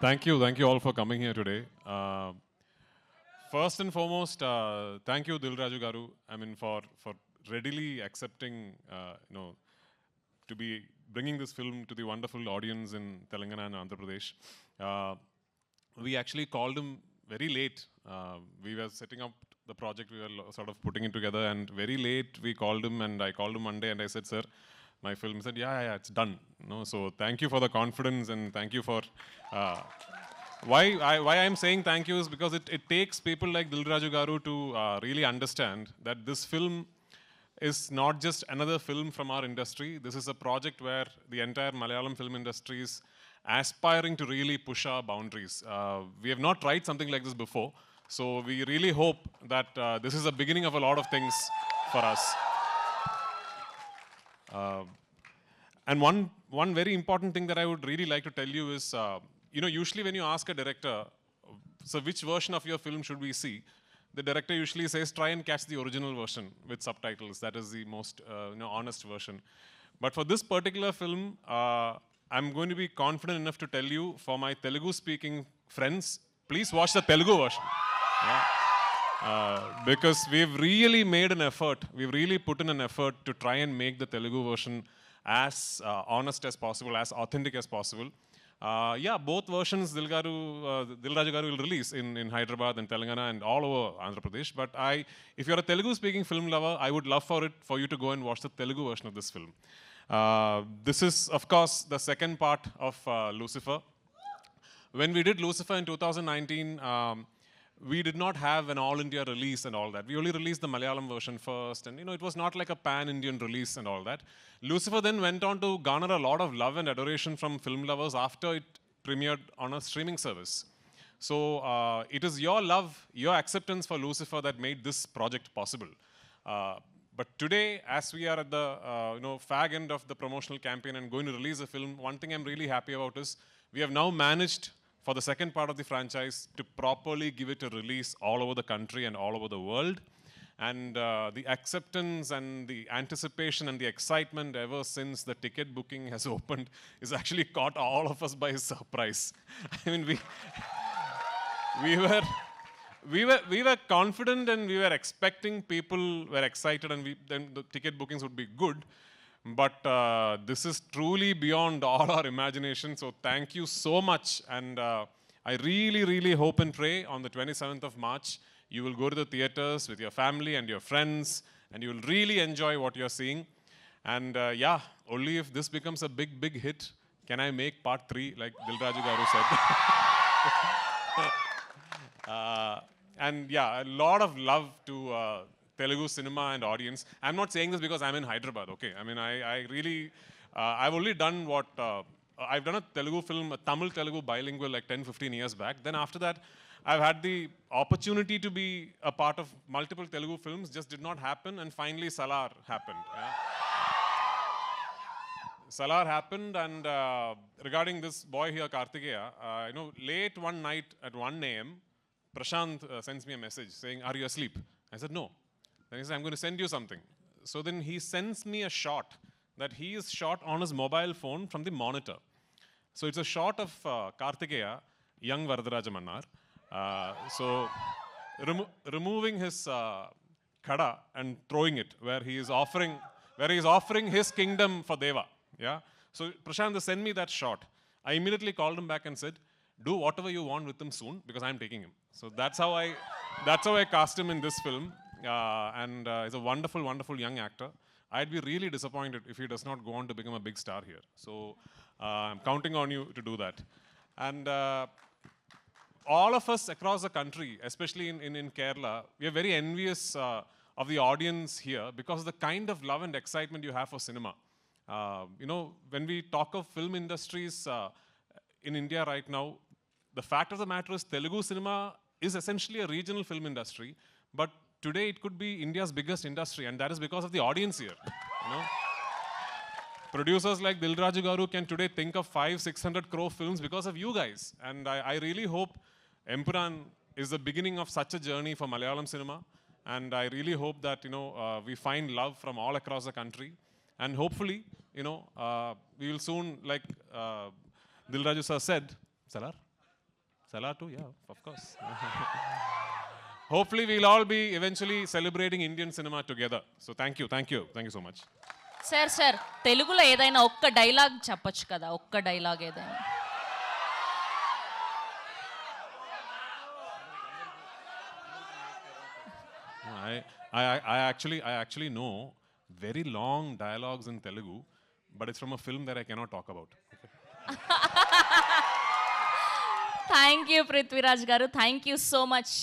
Thank you all for coming here today. First and foremost, thank you, Dil Raju Garu. I mean, for readily accepting, to be bringing this film to the wonderful audience in Telangana and Andhra Pradesh. We actually called him very late. We were setting up the project, we were sort of putting it together, and very late we called him, and I called him one day and I said, "Sir, my film." He said, yeah, it's done. So thank you for the confidence, and thank you for. Why I'm saying thank you is because it takes people like Dil Raju Garu to really understand that this film is not just another film from our industry. This is a project where the entire Malayalam film industry is aspiring to really push our boundaries. We have not tried something like this before, so we really hope that this is the beginning of a lot of things for us. And one very important thing that I would really like to tell you is, usually when you ask a director, so which version of your film should we see? The director usually says, try and catch the original version with subtitles. That is the most honest version. But for this particular film, I'm going to be confident enough to tell you, for my Telugu-speaking friends, please watch the Telugu version. Yeah. Because we've really made an effort, we've really put in an effort to try and make the Telugu version as honest as possible, as authentic as possible. Both versions Dil Raju Garu will release in Hyderabad and Telangana and all over Andhra Pradesh. But if you're a Telugu-speaking film lover, I would love for you to go and watch the Telugu version of this film. This is, of course, the second part of Lucifer. When we did Lucifer in 2019, we did not have an all-India release and all that. We only released the Malayalam version first, and it was not like a pan-Indian release and all that. Lucifer then went on to garner a lot of love and adoration from film lovers after it premiered on a streaming service. So it is your love, your acceptance for Lucifer that made this project possible. But today, as we are at the fag end of the promotional campaign and going to release a film, one thing I'm really happy about is we have now managed, for the second part of the franchise, to properly give it a release all over the country and all over the world. And the acceptance and the anticipation and the excitement ever since the ticket booking has opened is actually caught all of us by surprise. I mean, we were confident and we were expecting, people were excited, and then the ticket bookings would be good. But this is truly beyond all our imagination. So thank you so much. And I really, really hope and pray on the 27th of March, you will go to the theaters with your family and your friends, and you will really enjoy what you're seeing. And only if this becomes a big, big hit can I make part 3, like Dil Raju Garu said. A lot of love to Telugu cinema and audience. I'm not saying this because I'm in Hyderabad, okay? I mean, I really, I've only done what, I've done a Telugu film, a Tamil-Telugu bilingual like 10, 15 years back. Then after that, I've had the opportunity to be a part of multiple Telugu films, just did not happen, and finally Salar happened. Yeah? Salar happened, and regarding this boy here, Kartikeya, late one night at 1 a.m., Prashant sends me a message saying, "Are you asleep?" I said, "No." Then he said, "I'm going to send you something." So then he sends me a shot that he is shot on his mobile phone from the monitor. So it's a shot of Kartikeya, young Varadaraja Mannar. Removing his khada and throwing it where he is offering his kingdom for Deva. Yeah. So Prashant sent me that shot. I immediately called him back and said, "Do whatever you want with him soon, because I'm taking him." So that's how I cast him in this film. And he's a wonderful, wonderful young actor. I'd be really disappointed if he does not go on to become a big star here. So I'm counting on you to do that. And all of us across the country, especially in Kerala, we are very envious of the audience here because of the kind of love and excitement you have for cinema. When we talk of film industries in India right now, the fact of the matter is Telugu cinema is essentially a regional film industry, but today it could be India's biggest industry, and that is because of the audience here. Producers like Dil Raju Garu can today think of 500-600 crore films because of you guys. And I really hope Empuran is the beginning of such a journey for Malayalam cinema. And I really hope that, we find love from all across the country. And hopefully, we will soon, like Dil Raju sir said, Salar? Salah too, yeah, of course. Hopefully, we'll all be eventually celebrating Indian cinema together. So, thank you so much. Sir తెలుగులో ఏదైనా ఒక్క dialogue చెప్పొచ్చు కదా, ఒక్క dialogue ఏదైనా. I actually know very long dialogues in Telugu, but it's from a film that I cannot talk about. Thank you Prithviraj గారు, thank you so much.